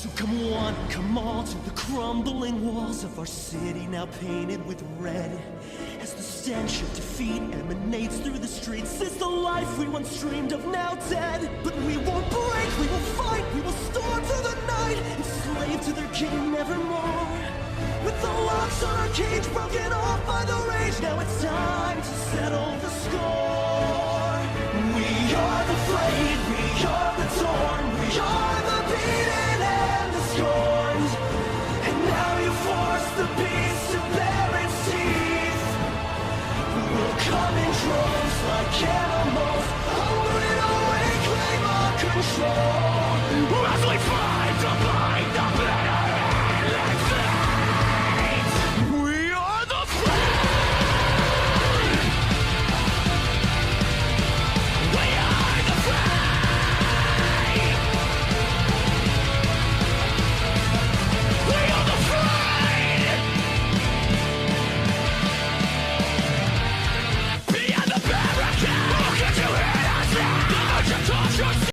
So come one, come all to the crumbling walls of our city, now painted with red. As the stench of defeat emanates through the streets, is the life we once dreamed of now dead? But we won't break, we will fight, we will storm through the night, enslaved to their king nevermore. With the locks on our cage broken off by the rage, now it's time to settle the score. We are the flayed, we are the torn, we are